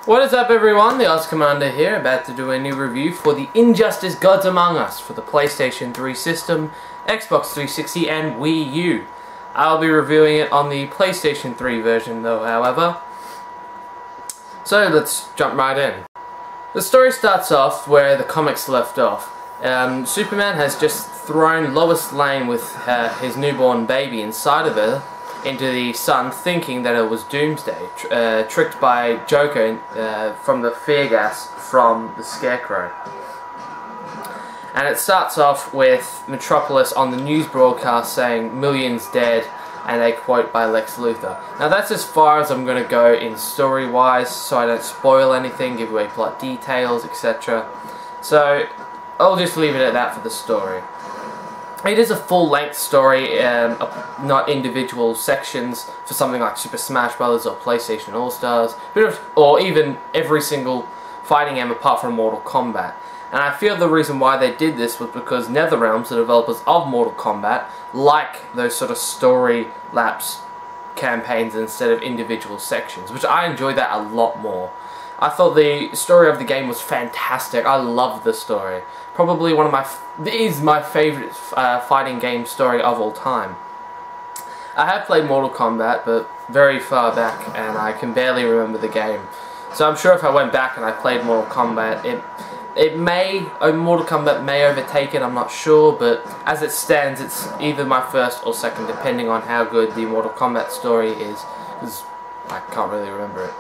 What is up everyone, the Oz Commander here, about to do a new review for the Injustice Gods Among Us for the PlayStation 3 system, Xbox 360 and Wii U. I'll be reviewing it on the PlayStation 3 version though, however. So let's jump right in. The story starts off where the comics left off. Superman has just thrown Lois Lane with his newborn baby inside of her into the sun, thinking that it was Doomsday, tricked by Joker from the fear gas from the Scarecrow. And it starts off with Metropolis on the news broadcast saying millions dead, and a quote by Lex Luthor. Now that's as far as I'm going to go in story wise, so I don't spoil anything, give away plot details, etc. So I'll just leave it at that for the story. It is a full-length story, not individual sections for something like Super Smash Bros. Or PlayStation All-Stars, or even every single fighting game apart from Mortal Kombat. And I feel the reason why they did this was because NetherRealm, the developers of Mortal Kombat, like those sort of story lapse campaigns instead of individual sections, which I enjoy that a lot more. I thought the story of the game was fantastic. I loved the story. Probably one of my favourite fighting game story of all time. I have played Mortal Kombat, but very far back, and I can barely remember the game. So I'm sure if I went back and I played Mortal Kombat, Mortal Kombat may overtake it, I'm not sure, but as it stands, it's either my first or second, depending on how good the Mortal Kombat story is, because I can't really remember it.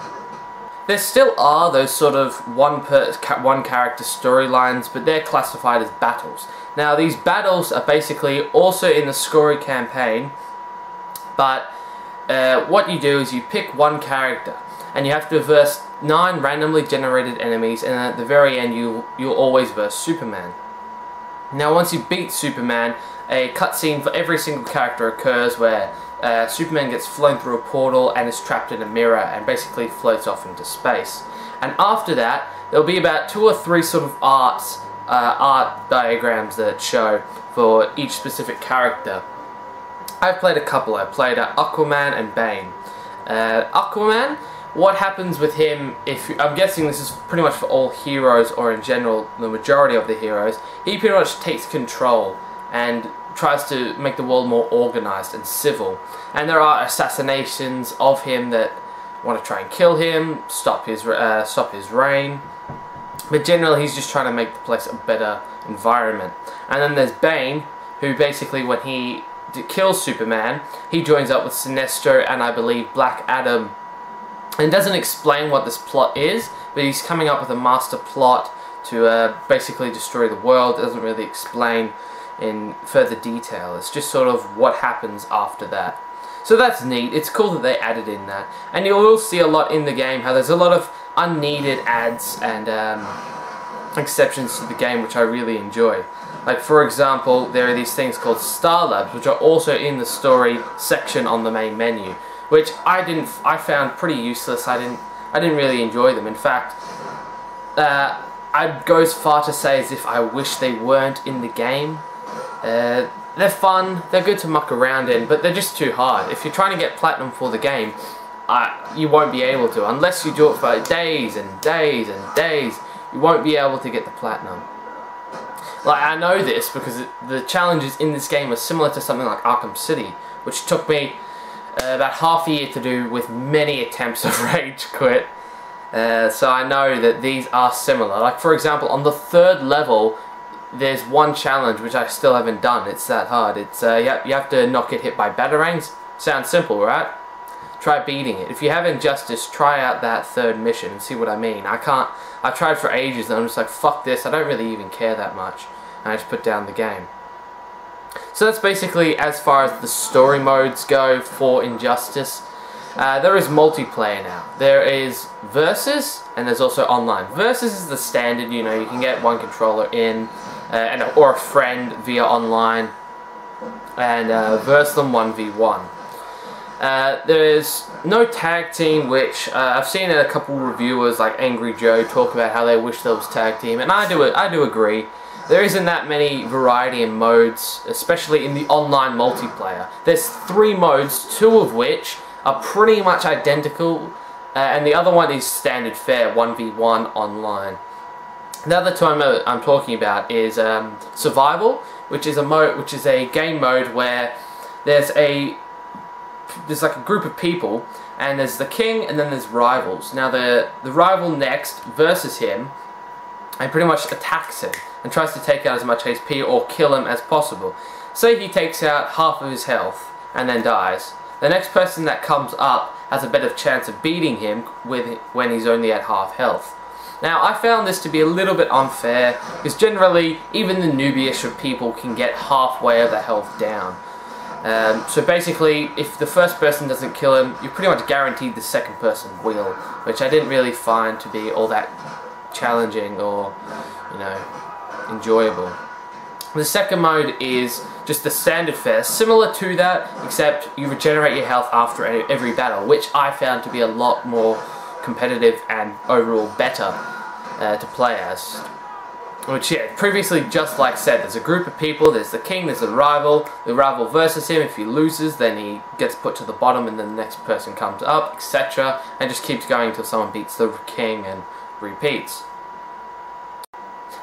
There still are those sort of one character storylines, but they're classified as battles. Now these battles are basically also in the story campaign, but what you do is you pick one character and you have to verse 9 randomly generated enemies, and at the very end you'll always verse Superman. Now once you beat Superman, a cutscene for every single character occurs where Superman gets flown through a portal and is trapped in a mirror and basically floats off into space. And after that, there'll be about 2 or 3 sort of art diagrams that show for each specific character. I've played a couple. I played Aquaman and Bane. Aquaman, what happens with him, I'm guessing this is pretty much for all heroes, or in general the majority of the heroes, he pretty much takes control and tries to make the world more organized and civil. And there are assassinations of him that want to try and kill him, stop his reign. But generally he's just trying to make the place a better environment. And then there's Bane, who basically when he kills Superman, he joins up with Sinestro and I believe Black Adam. And doesn't explain what this plot is, but he's coming up with a master plot to basically destroy the world. It doesn't really explain in further detail. It's just sort of what happens after that. So that's neat. It's cool that they added in that. And you will see a lot in the game how there's a lot of unneeded ads and exceptions to the game, which I really enjoy. Like for example, there are these things called Star Labs, which are also in the story section on the main menu, which I found pretty useless. I didn't really enjoy them. In fact, I'd go as far to say as if I wish they weren't in the game. They're fun, they're good to muck around in, but they're just too hard. If you're trying to get platinum for the game, you won't be able to. Unless you do it for days and days and days, you won't be able to get the platinum. Like, I know this because the challenges in this game are similar to something like Arkham City, which took me about half a year to do with many attempts of rage quit. So I know that these are similar. Like for example, on the 3rd level, there's one challenge which I still haven't done. It's that hard. It's you have to not get hit by batarangs. Sounds simple, right? Try beating it. If you have Injustice, try out that 3rd mission and see what I mean. I've tried for ages and I'm just like, fuck this, I don't really even care that much. And I just put down the game. So that's basically as far as the story modes go for Injustice. There is multiplayer now. There is Versus, and there's also online. Versus is the standard, you know, you can get one controller in, or a friend via online, and verse them 1v1. There's no tag team, which I've seen a couple reviewers like Angry Joe talk about how they wish there was tag team, and I do agree. There isn't that many variety in modes, especially in the online multiplayer. There's 3 modes, 2 of which are pretty much identical and the other one is standard fare 1v1 online. The other two I'm talking about is survival, which is a game mode where there's like a group of people, and there's the king, and then there's rivals. Now the rival next versus him, and pretty much attacks him and tries to take out as much HP or kill him as possible. Say he takes out half of his health and then dies. The next person that comes up has a better chance of beating him when he's only at half health. Now, I found this to be a little bit unfair, because generally, even the newbie-ish of people can get halfway of the health down. So basically, if the first person doesn't kill him, you're pretty much guaranteed the second person will, which I didn't really find to be all that challenging or, you know, enjoyable. The second mode is just the standard fare, similar to that, except you regenerate your health after every battle, which I found to be a lot more competitive and overall better to play as. Which, yeah, previously, just like said, there's a group of people, there's the king, there's the rival versus him. If he loses, then he gets put to the bottom and then the next person comes up, etc. And just keeps going until someone beats the king and repeats.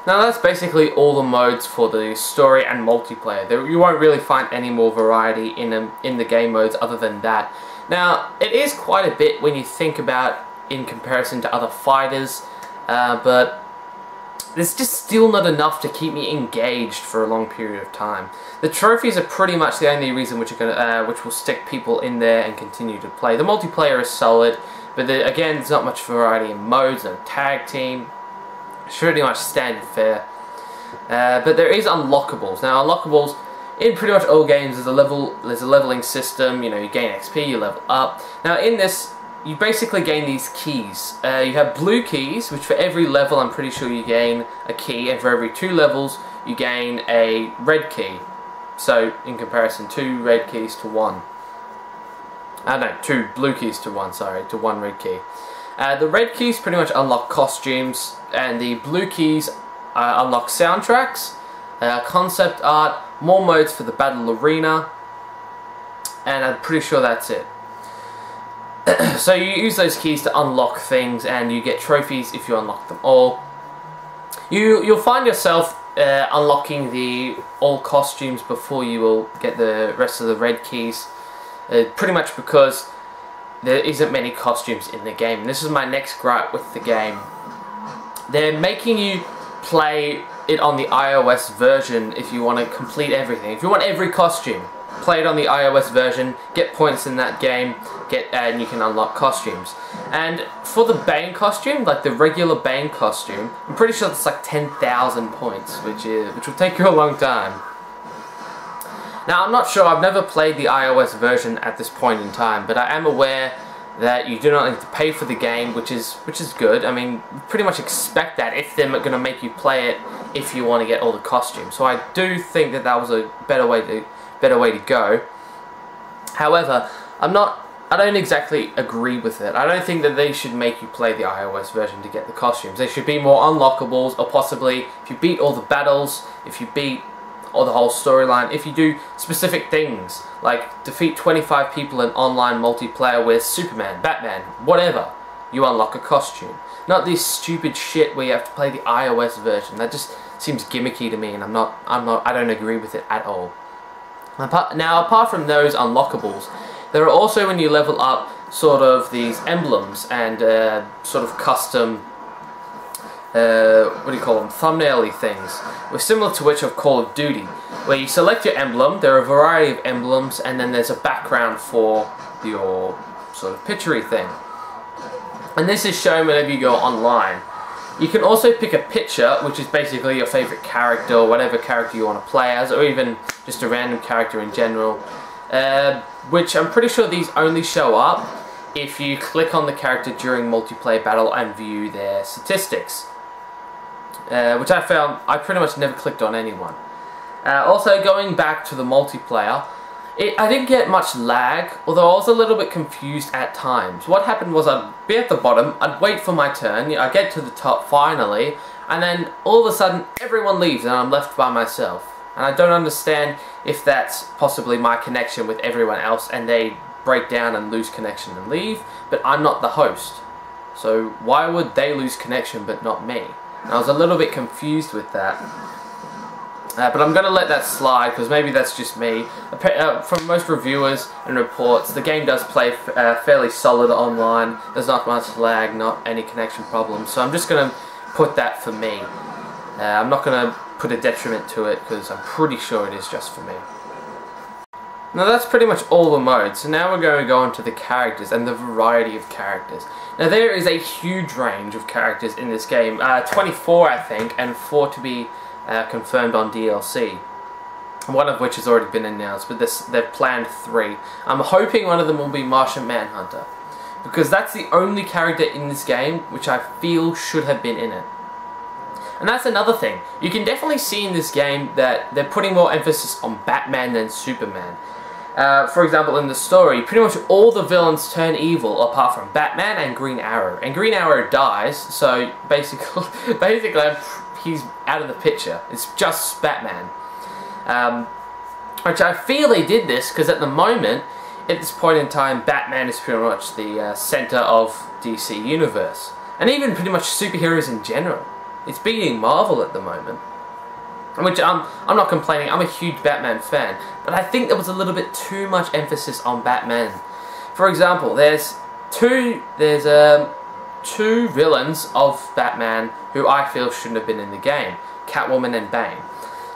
Now that's basically all the modes for the story and multiplayer. You won't really find any more variety in the game modes other than that. Now, it is quite a bit when you think about in comparison to other fighters, but there's just still not enough to keep me engaged for a long period of time. The trophies are pretty much the only reason which will stick people in there and continue to play. The multiplayer is solid, but again, there's not much variety in modes, no tag team. It's pretty much standard fare. But there is unlockables. Now, unlockables in pretty much all games, there's a leveling system. You know, you gain XP, you level up. Now, in this, you basically gain these keys. You have blue keys, which for every level, I'm pretty sure you gain a key, and for every 2 levels, you gain a red key. So, in comparison, 2 red keys to 1. No, 2 blue keys to 1, sorry, to 1 red key. The red keys pretty much unlock costumes, and the blue keys unlock soundtracks, concept art, more modes for the battle arena, and I'm pretty sure that's it. So you use those keys to unlock things, and you get trophies if you unlock them all. You'll find yourself unlocking the all costumes before you will get the rest of the red keys, pretty much because there isn't many costumes in the game. And this is my next gripe with the game. They're making you play it on the iOS version if you want to complete everything. If you want every costume, play it on the iOS version, get points in that game, and you can unlock costumes. And for the Bane costume, like the regular Bane costume, I'm pretty sure it's like 10,000 points, which will take you a long time. Now, I'm not sure, I've never played the iOS version at this point in time, but I am aware that you do not need to pay for the game, which is good. I mean, pretty much expect that if they're going to make you play it if you want to get all the costumes. So I do think that that was a better way to go. However, I don't exactly agree with it. I don't think that they should make you play the iOS version to get the costumes. There should be more unlockables, or possibly if you beat all the battles, if you beat or the whole storyline, if you do specific things, like defeat 25 people in online multiplayer with Superman, Batman, whatever, you unlock a costume. Not this stupid shit where you have to play the iOS version. That just seems gimmicky to me, and I don't agree with it at all. Now, apart from those unlockables, there are also, when you level up, sort of these emblems and sort of custom what do you call them, thumbnail-y things, similar to which of Call of Duty, where you select your emblem, there are a variety of emblems, and then there's a background for your sort of picture-y thing. And this is shown whenever you go online. You can also pick a picture, which is basically your favourite character, or whatever character you want to play as, or even just a random character in general, which I'm pretty sure these only show up if you click on the character during multiplayer battle and view their statistics. Which I found I pretty much never clicked on anyone. Also, going back to the multiplayer, I didn't get much lag, although I was a little bit confused at times. What happened was I'd be at the bottom, I'd wait for my turn, I'd get to the top finally, and then all of a sudden everyone leaves and I'm left by myself. And I don't understand if that's possibly my connection with everyone else and they break down and lose connection and leave, but I'm not the host. So why would they lose connection but not me? And I was a little bit confused with that. But I'm going to let that slide because maybe that's just me. From most reviewers and reports, the game does play fairly solid online. There's not much lag, not any connection problems. So I'm just going to put that for me. I'm not going to put a detriment to it because I'm pretty sure it is just for me. Now that's pretty much all the modes. So now we're going to go on to the characters and the variety of characters. Now there is a huge range of characters in this game. 24 I think, and 4 to be confirmed on DLC, one of which has already been announced, but they've planned 3. I'm hoping one of them will be Martian Manhunter, because that's the only character in this game which I feel should have been in it. And that's another thing. You can definitely see in this game that they're putting more emphasis on Batman than Superman. For example, in the story, pretty much all the villains turn evil apart from Batman and Green Arrow. And Green Arrow dies, so basically he's out of the picture. It's just Batman. Which I feel they did this because at the moment, at this point in time, Batman is pretty much the center of DC Universe. And even pretty much superheroes in general. It's beating Marvel at the moment. Which I'm not complaining, I'm a huge Batman fan. But I think there was a little bit too much emphasis on Batman. For example, there's two villains of Batman who I feel shouldn't have been in the game. Catwoman and Bane.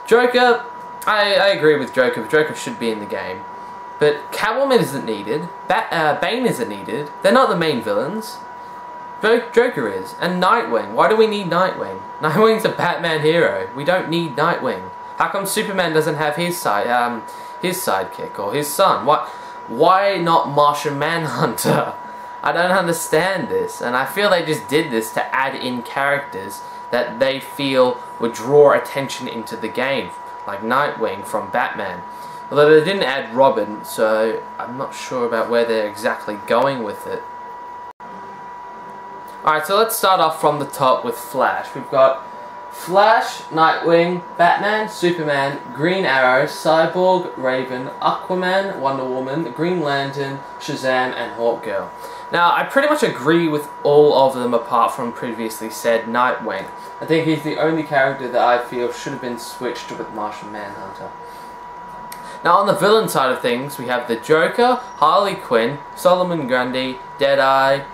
Joker, I agree with Joker. Joker should be in the game. But Catwoman isn't needed. Bane isn't needed. They're not the main villains. Joker is. And Nightwing. Why do we need Nightwing? Nightwing's a Batman hero. We don't need Nightwing. How come Superman doesn't have his sidekick or his son? Why not Martian Manhunter? I don't understand this, and I feel they just did this to add in characters that they feel would draw attention into the game, like Nightwing from Batman. Although they didn't add Robin, so I'm not sure about where they're exactly going with it. Alright, so let's start off from the top with Flash. We've got Flash, Nightwing, Batman, Superman, Green Arrow, Cyborg, Raven, Aquaman, Wonder Woman, Green Lantern, Shazam, and Hawkgirl. Now, I pretty much agree with all of them apart from previously said Nightwing. I think he's the only character that I feel should have been switched with Martian Manhunter. Now, on the villain side of things, we have the Joker, Harley Quinn, Solomon Grundy, Deadshot,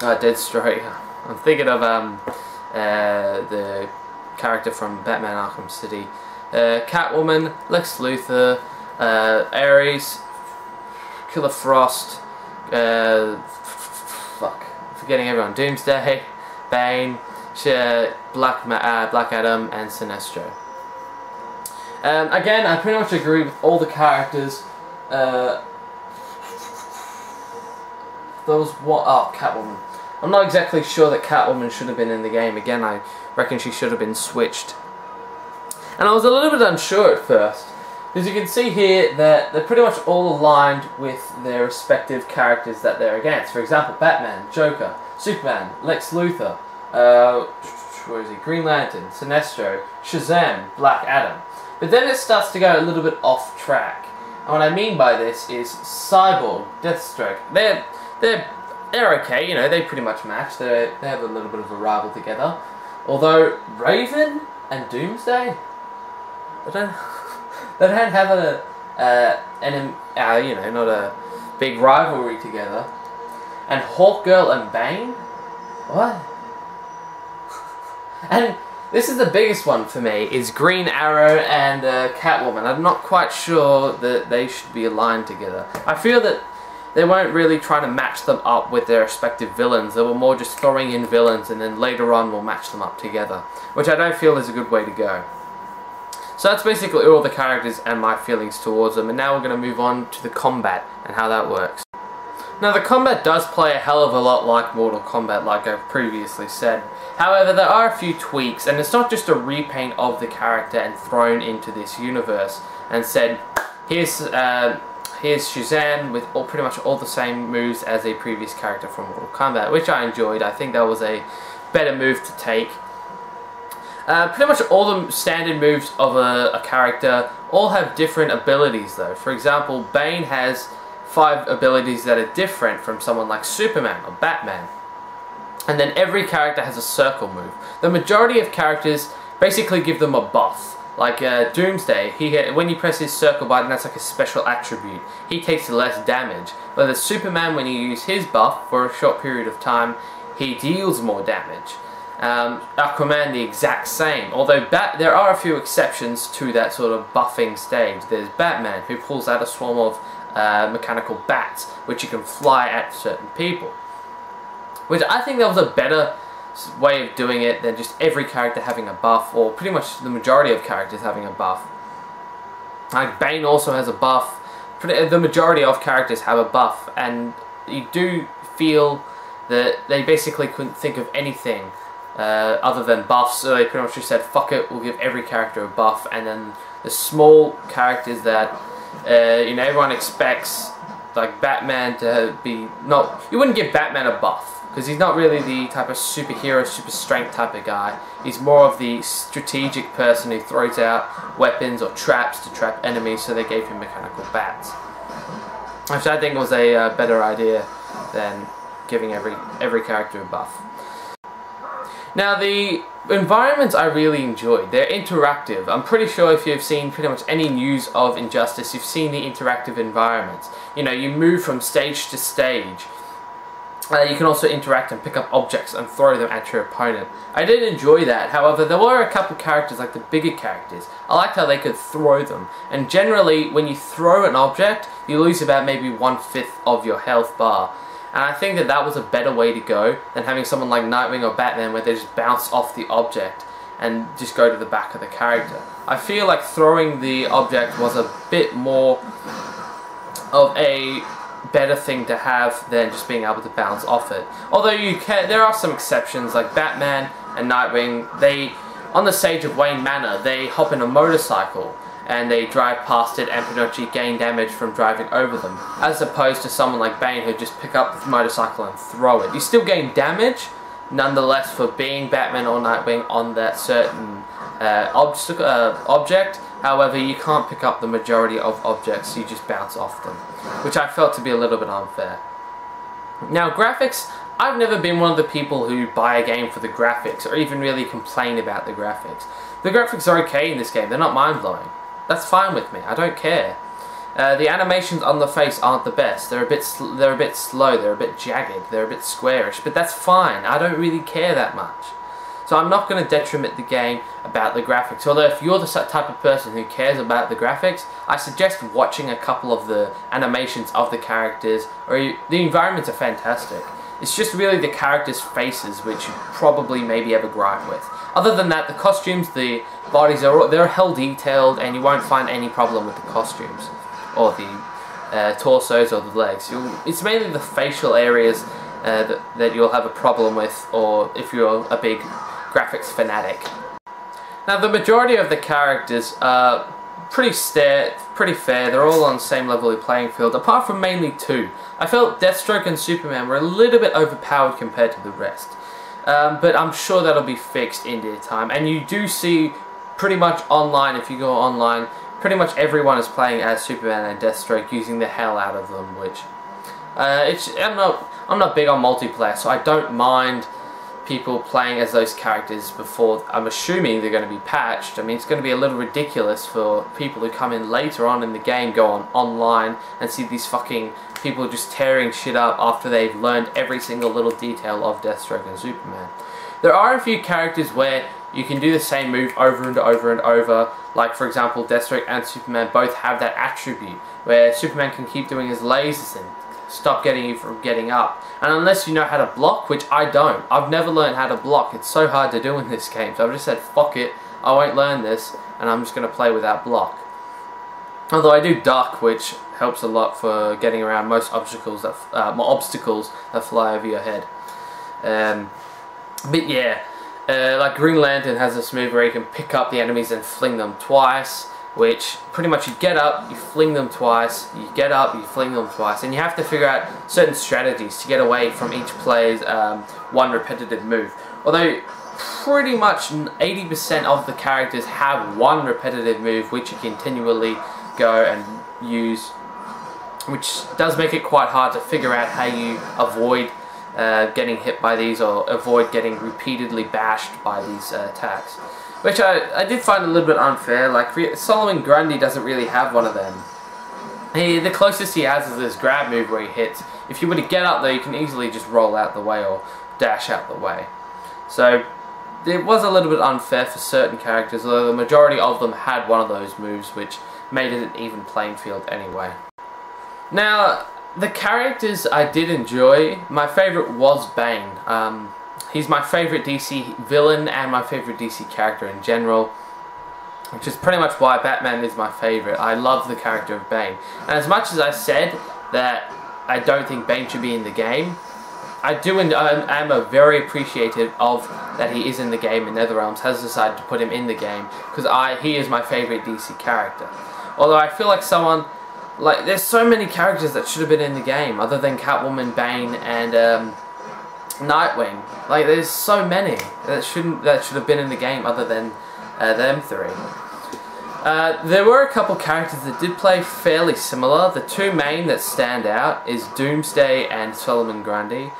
Deathstroke. I'm thinking of the character from Batman Arkham City. Catwoman, Lex Luthor, Ares, Killer Frost, forgetting everyone. Doomsday, Bane, Black Adam, and Sinestro. Again, I pretty much agree with all the characters. Catwoman. I'm not exactly sure that Catwoman should have been in the game. Again, I reckon she should have been switched. And I was a little bit unsure at first. As you can see here, that they're pretty much all aligned with their respective characters that they're against. For example, Batman, Joker, Superman, Lex Luthor, where is he? Green Lantern, Sinestro, Shazam, Black Adam. But then it starts to go a little bit off track. And what I mean by this is Cyborg, Deathstroke. They're okay, you know, they pretty much match. They have a little bit of a rival together. Although Raven and Doomsday, they don't have not a big rivalry together. And Hawkgirl and Bane, what? And this is the biggest one for me, is Green Arrow and Catwoman. I'm not quite sure that they should be aligned together. I feel that they weren't really trying to match them up with their respective villains. They were more just throwing in villains and then later on we'll match them up together, which I don't feel is a good way to go. So that's basically all the characters and my feelings towards them, and now we're going to move on to the combat and how that works. Now the combat does play a hell of a lot like Mortal Kombat, like I've previously said. However, there are a few tweaks, and it's not just a repaint of the character and thrown into this universe and said, here's Shazam with pretty much all the same moves as a previous character from Mortal Kombat, which I enjoyed. I think that was a better move to take. Pretty much all the standard moves of a character all have different abilities though. For example, Bane has 5 abilities that are different from someone like Superman or Batman. And then every character has a circle move. The majority of characters basically give them a buff. Like Doomsday, when you press his circle button, that's like a special attribute. He takes less damage. Whereas Superman, when you use his buff for a short period of time, he deals more damage. Aquaman, the exact same. Although there are a few exceptions to that sort of buffing stage. There's Batman, who pulls out a swarm of mechanical bats, which you can fly at certain people. Which I think that was a better way of doing it than just every character having a buff, or pretty much the majority of characters having a buff. Like Bane also has a buff. The majority of characters have a buff, and you do feel that they basically couldn't think of anything other than buffs, so they pretty much just said, fuck it, we'll give every character a buff. And then the small characters that you know, everyone expects, like Batman to be you wouldn't give Batman a buff, because he's not really the type of superhero, super strength type of guy. He's more of the strategic person who throws out weapons or traps to trap enemies, so they gave him mechanical bats. Which I think was a better idea than giving every character a buff. Now, the environments I really enjoyed. They're interactive. I'm pretty sure if you've seen pretty much any news of Injustice, you've seen the interactive environments. You know, you move from stage to stage. You can also interact and pick up objects and throw them at your opponent. I did enjoy that. However, there were a couple characters, like the bigger characters. I liked how they could throw them. And generally, when you throw an object, you lose about maybe 1/5 of your health bar. And I think that that was a better way to go than having someone like Nightwing or Batman where they just bounce off the object and just go to the back of the character. I feel like throwing the object was a bit more of a better thing to have than just being able to bounce off it. Although there are some exceptions, like Batman and Nightwing, on the stage of Wayne Manor, they hop in a motorcycle and they drive past it and pretty much gain damage from driving over them, as opposed to someone like Bane who just pick up the motorcycle and throw it. You still gain damage, nonetheless, for being Batman or Nightwing on that certain object. However, you can't pick up the majority of objects, you just bounce off them, which I felt to be a little bit unfair. Now, graphics, I've never been one of the people who buy a game for the graphics, or even really complain about the graphics. The graphics are okay in this game, they're not mind-blowing. That's fine with me, I don't care. The animations on the face aren't the best, they're a bit slow, they're a bit jagged, they're a bit squarish, but that's fine, I don't really care that much. So I'm not going to detriment the game about the graphics. Although if you're the type of person who cares about the graphics, I suggest watching a couple of the animations of the characters, or the environments are fantastic. It's just really the characters' faces which you probably maybe have a gripe with. Other than that, the costumes, the bodies, they're hell detailed, and you won't find any problem with the costumes, or the torsos or the legs. It's mainly the facial areas that you'll have a problem with, or if you're a big graphics fanatic. Now, the majority of the characters are pretty fair, they're all on the same level of playing field, apart from mainly two. I felt Deathstroke and Superman were a little bit overpowered compared to the rest. But I'm sure that'll be fixed in due time, and you do see pretty much online, if you go online, pretty much everyone is playing as Superman and Deathstroke, using the hell out of them, which I'm not big on multiplayer, so I don't mind people playing as those characters before. I'm assuming they're going to be patched. I mean, it's going to be a little ridiculous for people who come in later on in the game, go online and see these fucking people just tearing shit up after they've learned every single little detail of Deathstroke and Superman. There are a few characters where you can do the same move over and over and over, like for example Deathstroke and Superman both have that attribute where Superman can keep doing his lasers and stop getting you from getting up. And unless you know how to block, which I don't, I've never learned how to block. It's so hard to do in this game, so I've just said fuck it, I won't learn this, and I'm just going to play without block. Although I do duck, which helps a lot for getting around most obstacles that fly over your head. But yeah, like Green Lantern has this move where you can pick up the enemies and fling them twice, which pretty much you get up, you fling them twice, you get up, you fling them twice, and you have to figure out certain strategies to get away from each player's one repetitive move. Although pretty much 80% of the characters have one repetitive move which you continually go and use which does make it quite hard to figure out how you avoid getting hit by these or avoid getting repeatedly bashed by these attacks. Which I did find a little bit unfair. Like, Solomon Grundy doesn't really have one of them. The closest he has is this grab move where he hits. If you were to get up there, you can easily just roll out the way or dash out the way. So it was a little bit unfair for certain characters, although the majority of them had one of those moves, which made it an even playing field anyway. Now, the characters I did enjoy, my favourite was Bane. He's my favourite DC villain and my favourite DC character in general, which is pretty much why Batman is my favourite. I love the character of Bane. And as much as I said that I don't think Bane should be in the game, I am a very appreciative of that he is in the game, and NetherRealms has decided to put him in the game, because he is my favourite DC character. Although I feel like there's so many characters that should have been in the game, other than Catwoman, Bane, and Nightwing. Like, there's so many that should have been in the game other than them three. There were a couple characters that did play fairly similar. The two main that stand out is Doomsday and Solomon Grundy.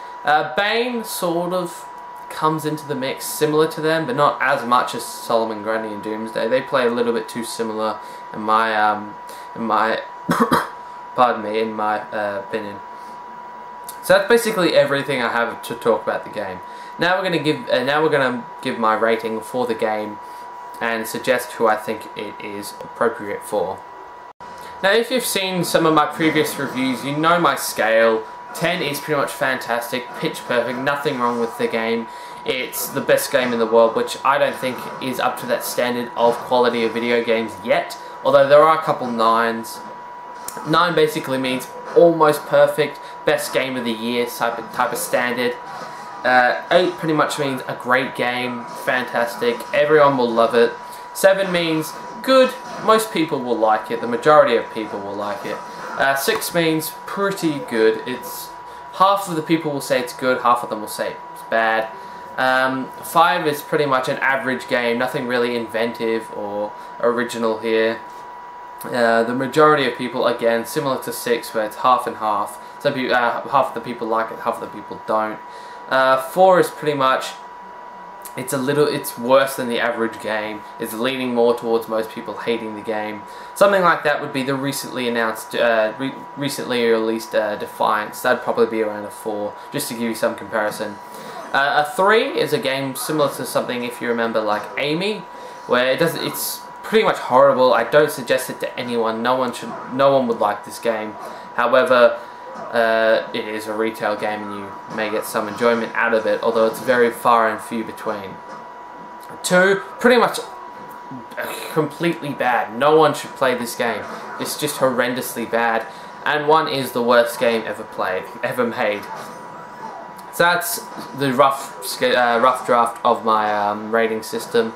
Bane sort of comes into the mix similar to them, but not as much as Solomon Grundy and Doomsday. They play a little bit too similar in my pardon me, in my opinion. So that's basically everything I have to talk about the game. Now we're going to give my rating for the game and suggest who I think it is appropriate for. Now, if you've seen some of my previous reviews, you know my scale. 10 is pretty much fantastic, pitch perfect, nothing wrong with the game. It's the best game in the world, which I don't think is up to that standard of quality of video games yet, although there are a couple 9s. 9 basically means almost perfect, best game of the year type of standard. 8 pretty much means a great game, fantastic, everyone will love it. 7 means good, most people will like it, the majority of people will like it. 6 means pretty good, it's half of the people will say it's good, half of them will say it's bad. 5 is pretty much an average game, nothing really inventive or original here. The majority of people, again, similar to 6, where it's half and half. Some people, half of the people like it, half of the people don't. 4 is pretty much, it's worse than the average game. It's leaning more towards most people hating the game. Something like that would be the recently announced, recently released Defiance. That'd probably be around a 4, just to give you some comparison. A 3 is a game similar to something, if you remember, like Amy, where it's pretty much horrible. I don't suggest it to anyone. No one would like this game. However, it is a retail game and you may get some enjoyment out of it, although it's very far and few between. 2, pretty much completely bad. No one should play this game. It's just horrendously bad. And 1 is the worst game ever made. So that's the rough draft of my rating system.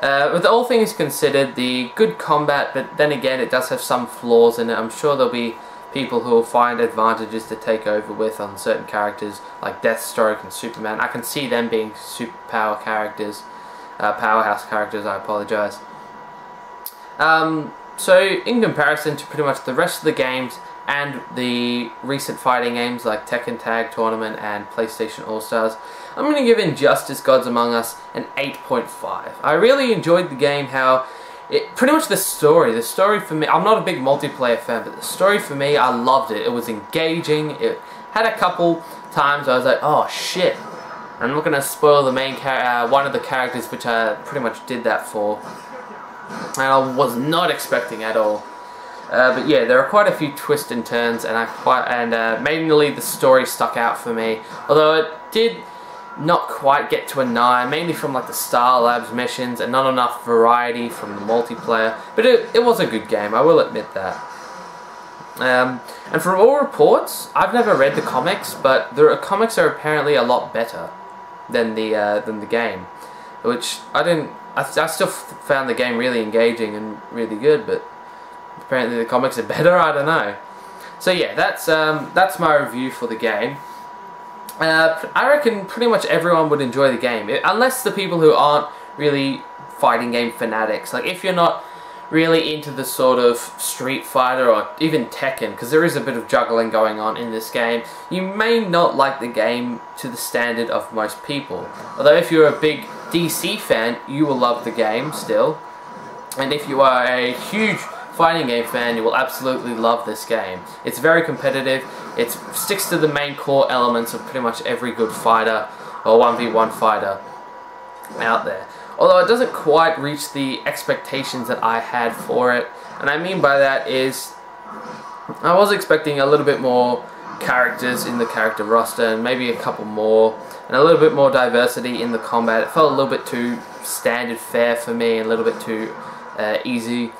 With all things considered, the good combat, but then again it does have some flaws in it. I'm sure there'll be people who will find advantages to take over with on certain characters like Deathstroke and Superman. I can see them being superpower characters, powerhouse characters, I apologise. So in comparison to pretty much the rest of the games and the recent fighting games like Tekken Tag Tournament and PlayStation All-Stars, I'm going to give Injustice Gods Among Us an 8.5. I really enjoyed the game, pretty much the story for me, I'm not a big multiplayer fan, but the story for me, I loved it. It was engaging. It had a couple times I was like, oh shit. I'm not going to spoil the main one of the characters, which I pretty much did that for. And I was not expecting at all. But yeah, there are quite a few twists and turns, and mainly the story stuck out for me. Although it did not quite get to a 9, mainly from like the Star Labs missions and not enough variety from the multiplayer. But it was a good game, I will admit that. And from all reports, I've never read the comics, but the comics are apparently a lot better than the game, which I still found the game really engaging and really good, but apparently the comics are better, I don't know. So yeah, that's my review for the game. I reckon pretty much everyone would enjoy the game, unless the people who aren't really fighting game fanatics. Like, if you're not really into the sort of Street Fighter or even Tekken, because there is a bit of juggling going on in this game, you may not like the game to the standard of most people. Although if you're a big DC fan, you will love the game still. And if you are a huge fighting game fan, you will absolutely love this game. It's very competitive, it sticks to the main core elements of pretty much every good fighter or 1v1 fighter out there. Although it doesn't quite reach the expectations that I had for it. And I mean by that is, I was expecting a little bit more characters in the character roster, and maybe a couple more, and a little bit more diversity in the combat. It felt a little bit too standard fare for me, and a little bit too easy.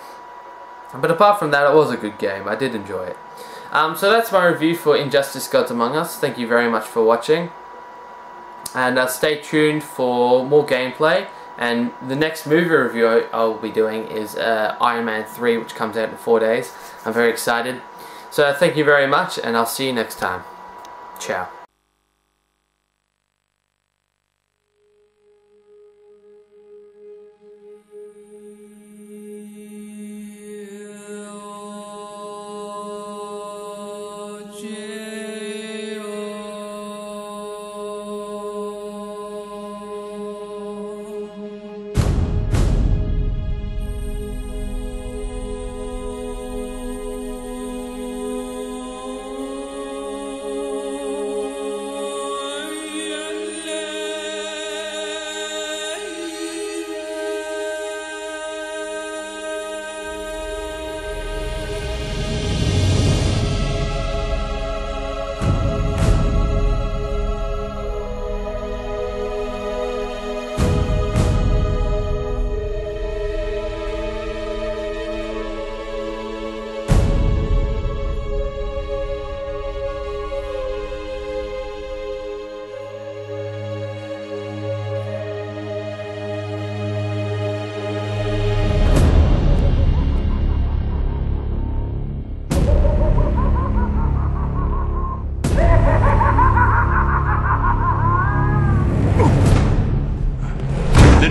But apart from that, it was a good game. I did enjoy it. So that's my review for Injustice Gods Among Us. Thank you very much for watching. And stay tuned for more gameplay. And the next movie review I'll be doing is Iron Man 3, which comes out in 4 days. I'm very excited. So thank you very much, and I'll see you next time. Ciao.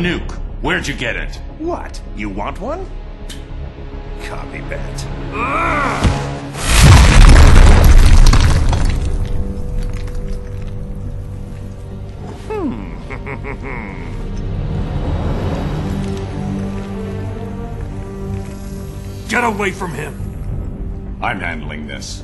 Nuke. Where'd you get it? What? You want one? Copy that. Get away from him! I'm handling this.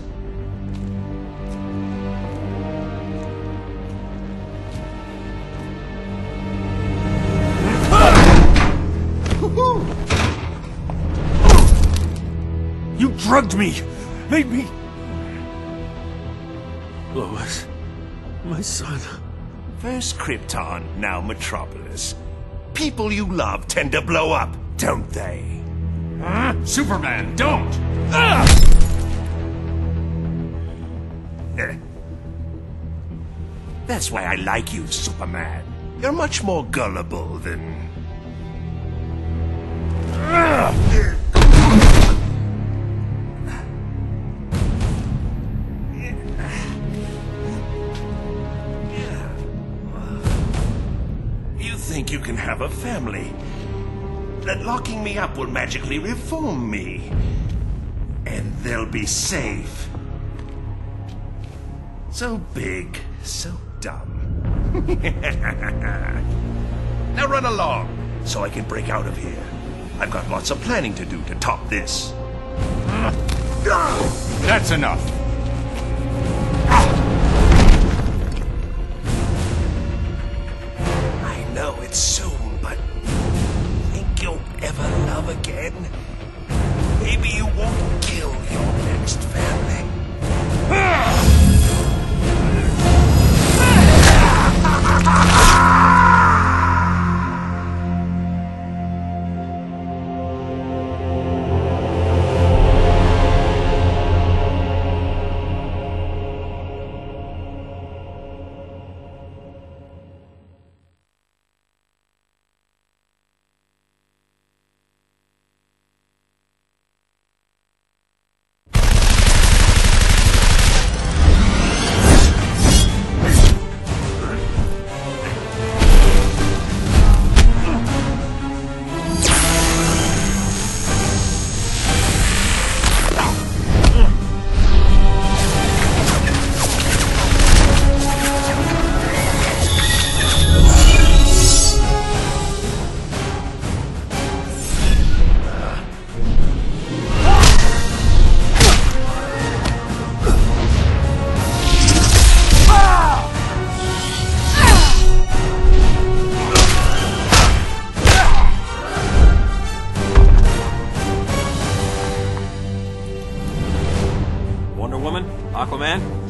You drugged me! Made me... Lois, my son. First Krypton, now Metropolis. People you love tend to blow up, don't they? Superman, don't! That's why I like you, Superman. You're much more gullible than... You think you can have a family, that locking me up will magically reform me, and they'll be safe. So big, so dumb. Now run along, so I can break out of here. I've got lots of planning to do to top this. That's enough. I know it's soon, but think you'll ever love again? Maybe you won't kill your next family.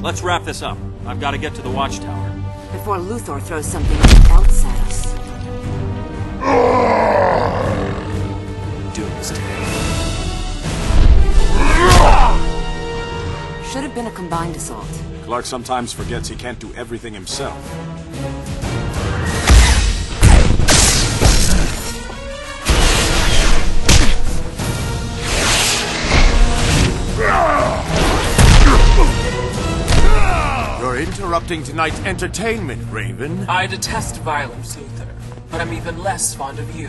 Let's wrap this up. I've got to get to the watchtower. Before Luthor throws something else at us. Doomsday. Should have been a combined assault. Clark sometimes forgets he can't do everything himself. You're interrupting tonight's entertainment, Raven. I detest violence, Luthor, but I'm even less fond of you.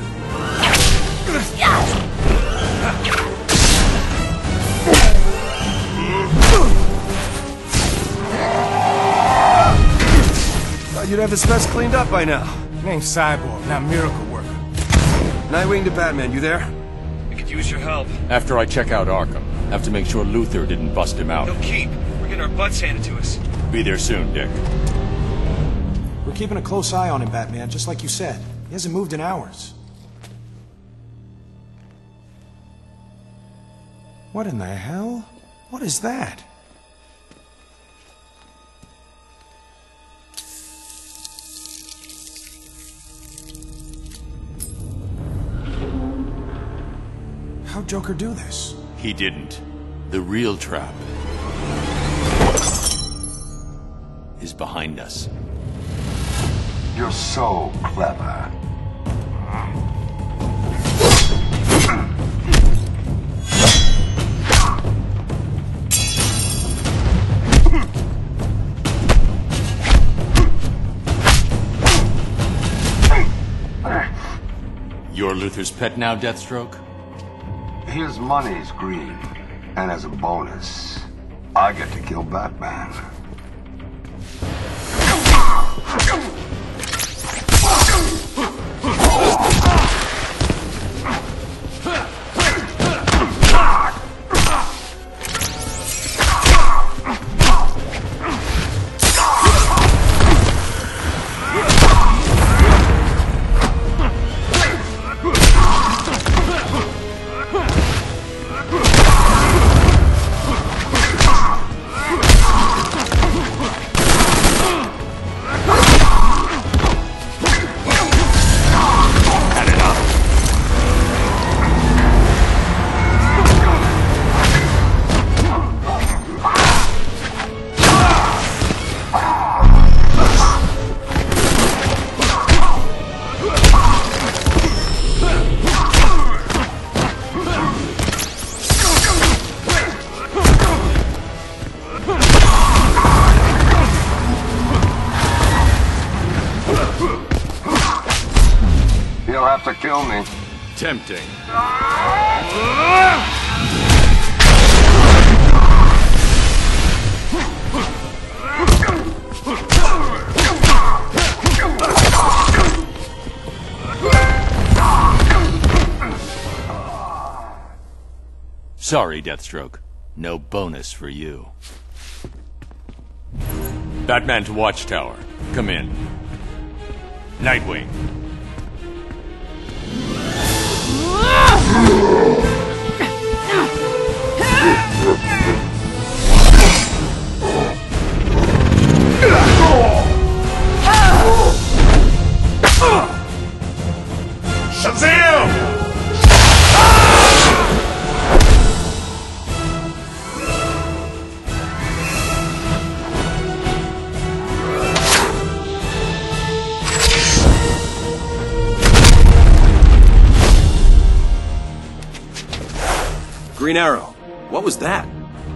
Thought you'd have this mess cleaned up by now. Name's Cyborg, not Miracle Worker. Nightwing to Batman, you there? I could use your help. After I check out Arkham, have to make sure Luthor didn't bust him out. No keep. We're getting our butts handed to us. Be there soon, Dick. We're keeping a close eye on him, Batman, just like you said. He hasn't moved in hours. What in the hell? What is that? How'd Joker do this? He didn't. The real trap is behind us. You're so clever. You're Luthor's pet now, Deathstroke? His money's green, and as a bonus, I get to kill Batman. You'll have to kill me. Tempting. Sorry, Deathstroke. No bonus for you. Batman to Watchtower. Come in. Nightwing. Shazam! Green Arrow. What was that?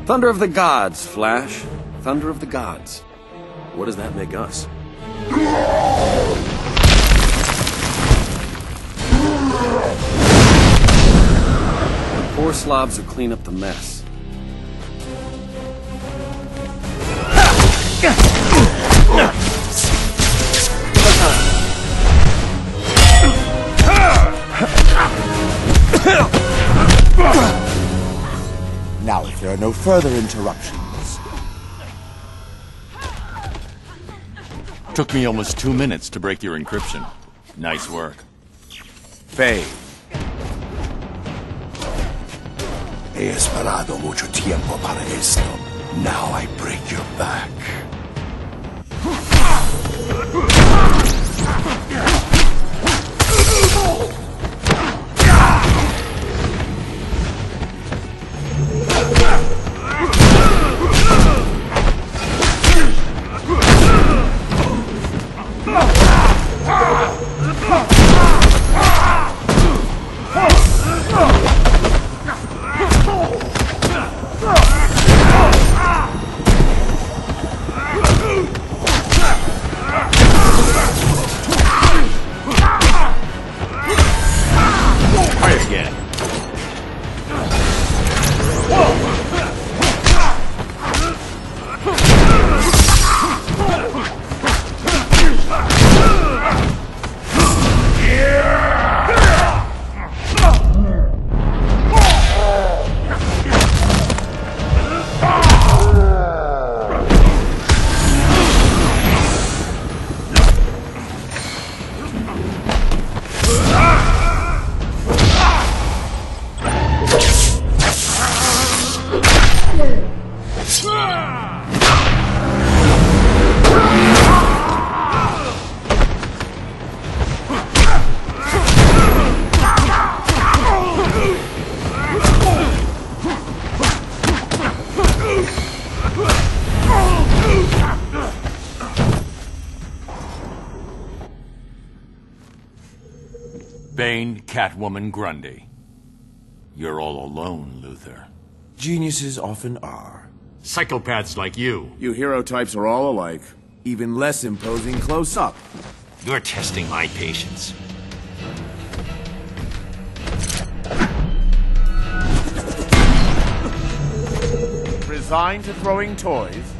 Thunder of the Gods, Flash. Thunder of the Gods. What does that make us? The poor slobs who clean up the mess. Now, if there are no further interruptions. Took me almost 2 minutes to break your encryption. Nice work. Faye. He esperado mucho tiempo para esto. Now I break your back. Bane, Catwoman, Grundy. You're all alone, Luthor. Geniuses often are. Psychopaths like you. You hero types are all alike. Even less imposing close up. You're testing my patience. Resigned to throwing toys?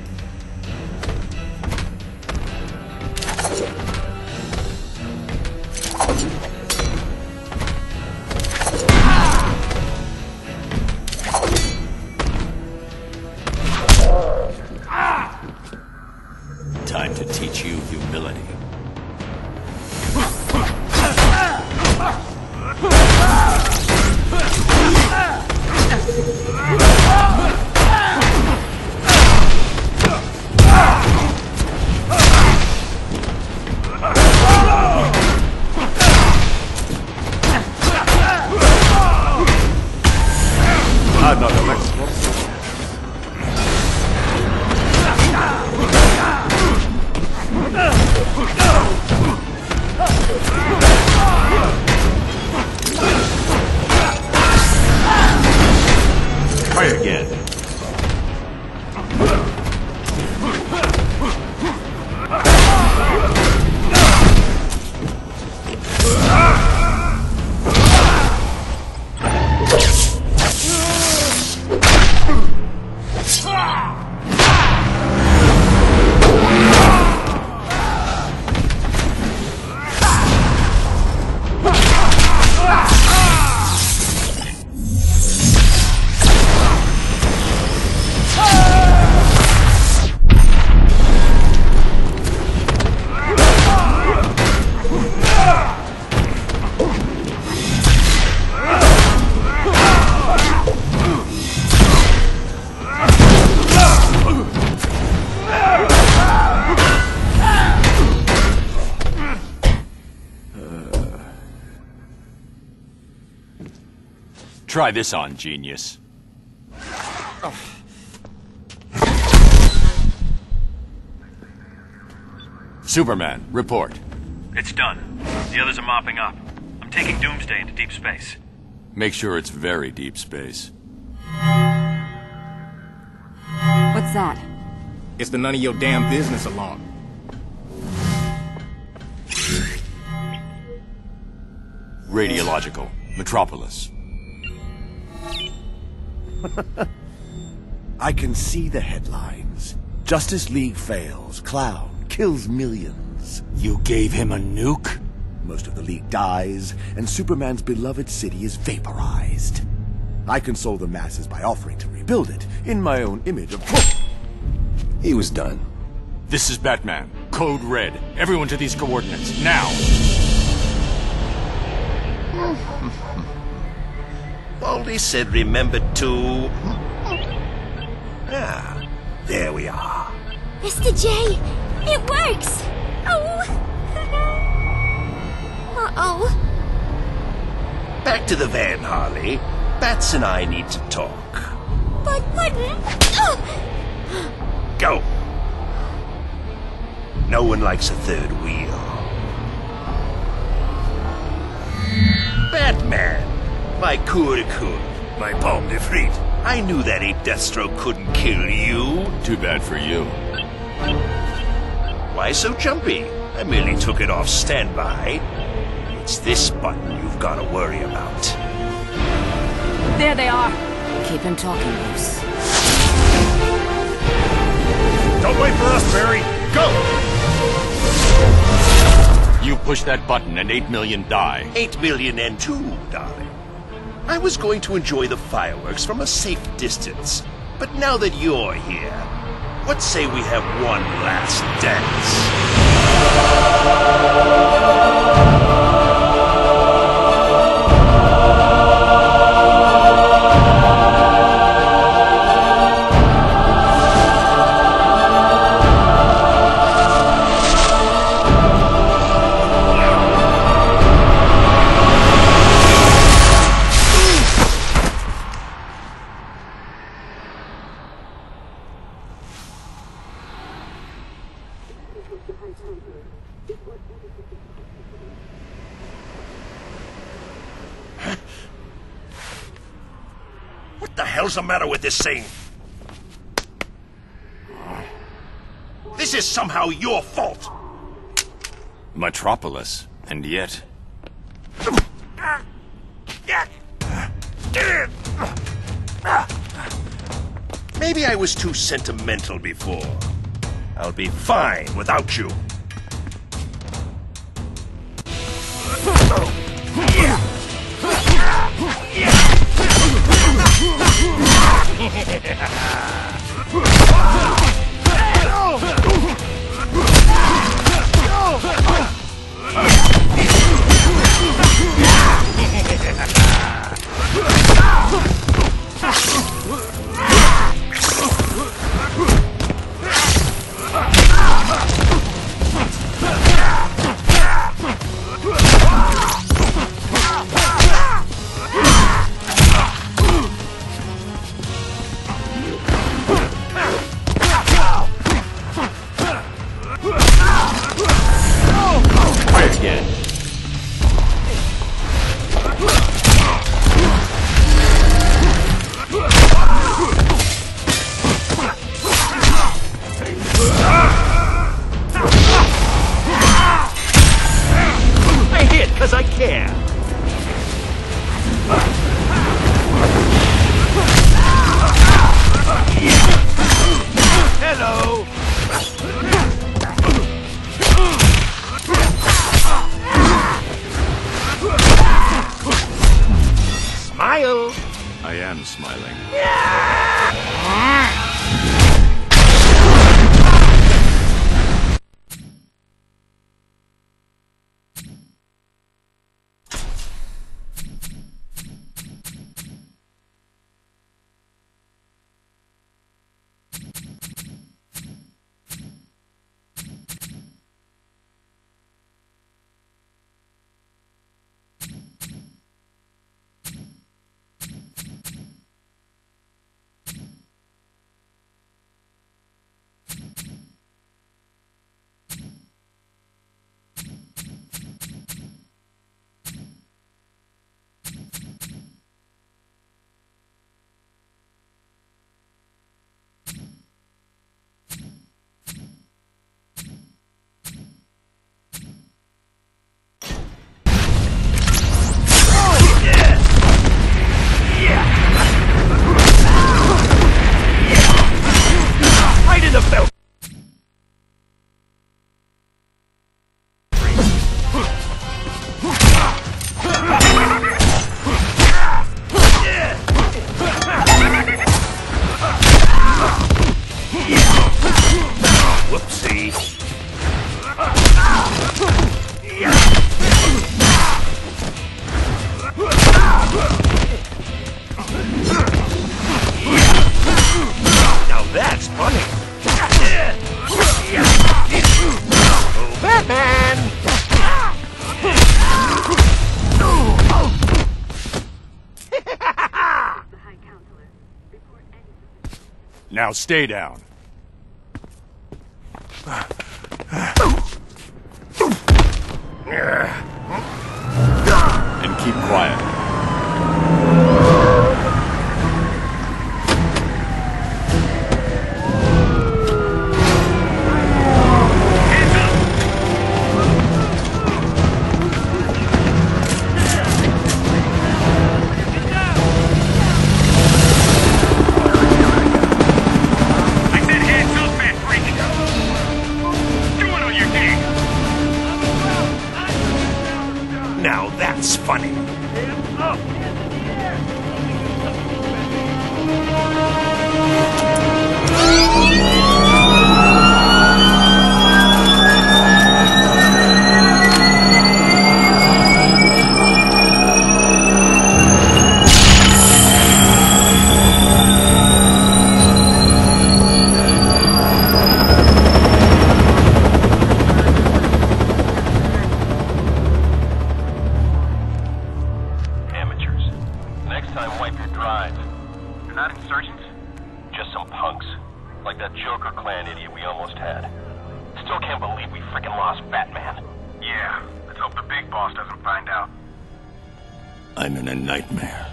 Time to teach you humility. Another Mexican. Try again. Try this on, genius. Superman, report. It's done. The others are mopping up. I'm taking Doomsday into deep space. Make sure it's very deep space. What's that? It's the none of your damn business alarm. Radiological. Metropolis. I can see the headlines. Justice League fails. Clown kills millions. You gave him a nuke? Most of the League dies, and Superman's beloved city is vaporized. I console the masses by offering to rebuild it, in my own image, of course. He was done. This is Batman. Code Red. Everyone to these coordinates, now! Baldy said remember to... There we are. Mr. J, it works! Oh! Uh-oh. Back to the van, Harley. Bats and I need to talk. But Button... Oh! Go! No one likes a third wheel. Batman! My coup de coeur, my pomme de frite. I knew that ape Deathstroke couldn't kill you. Too bad for you. Why so jumpy? I merely took it off standby. It's this button you've got to worry about. There they are. Keep him talking, Bruce. Don't wait for us, Barry. Go! You push that button and 8 million die. 8 million and 2, darling. I was going to enjoy the fireworks from a safe distance. But now that you're here, what say we have one last dance? What the hell's the matter with this thing? This is somehow your fault. Metropolis, and yet... Maybe I was too sentimental before. I'll be fine without you. Because I care. Hello. Smile. I am smiling. Now stay down. And keep quiet. Now that's funny. I'm in a nightmare.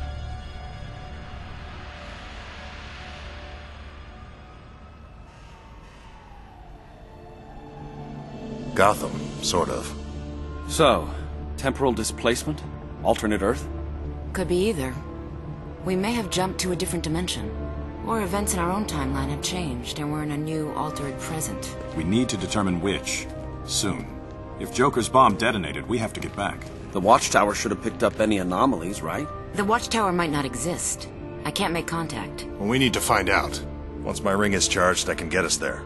Gotham, sort of. So, temporal displacement? Alternate Earth? Could be either. We may have jumped to a different dimension. Or events in our own timeline have changed, and we're in a new, altered present. We need to determine which. Soon. If Joker's bomb detonated, we have to get back. The Watchtower should have picked up any anomalies, right? The Watchtower might not exist. I can't make contact. Well, we need to find out. Once my ring is charged, I can get us there.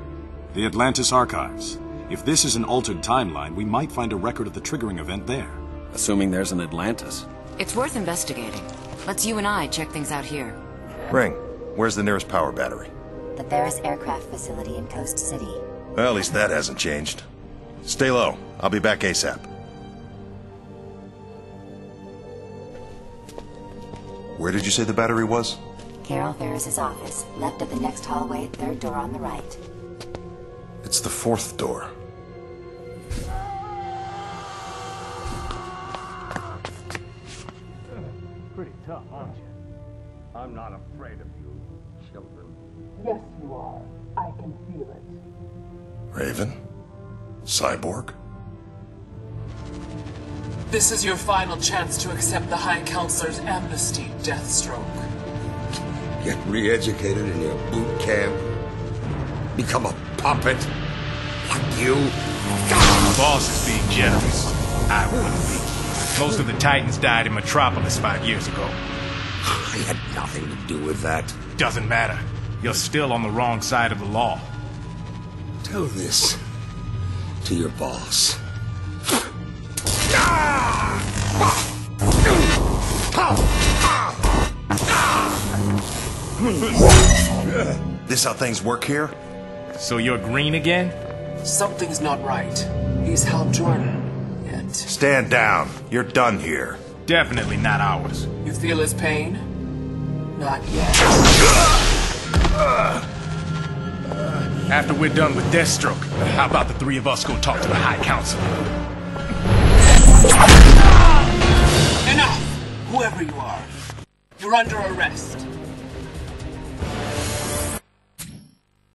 The Atlantis Archives. If this is an altered timeline, we might find a record of the triggering event there. Assuming there's an Atlantis. It's worth investigating. Let's you and I check things out here. Ring, where's the nearest power battery? The Barris Aircraft Facility in Coast City. Well, at least that hasn't changed. Stay low. I'll be back ASAP. Where did you say the battery was? Carol Ferris's office, left at the next hallway, third door on the right. It's the fourth door. Pretty tough, aren't you? I'm not afraid of you, children. Yes, you are. I can feel it. Raven? Cyborg? This is your final chance to accept the High Counselor's amnesty, Deathstroke. Get re-educated in your boot camp? Become a puppet? Like you? The boss is being generous. I wouldn't be. Most of the Titans died in Metropolis 5 years ago. I had nothing to do with that. Doesn't matter. You're still on the wrong side of the law. Tell this to your boss. This how things work here? So you're green again? Something's not right. He's Hal Jordan, and... Stand down. You're done here. Definitely not ours. You feel his pain? Not yet. After we're done with Deathstroke, how about the three of us go talk to the High Council? Enough! Whoever you are, you're under arrest.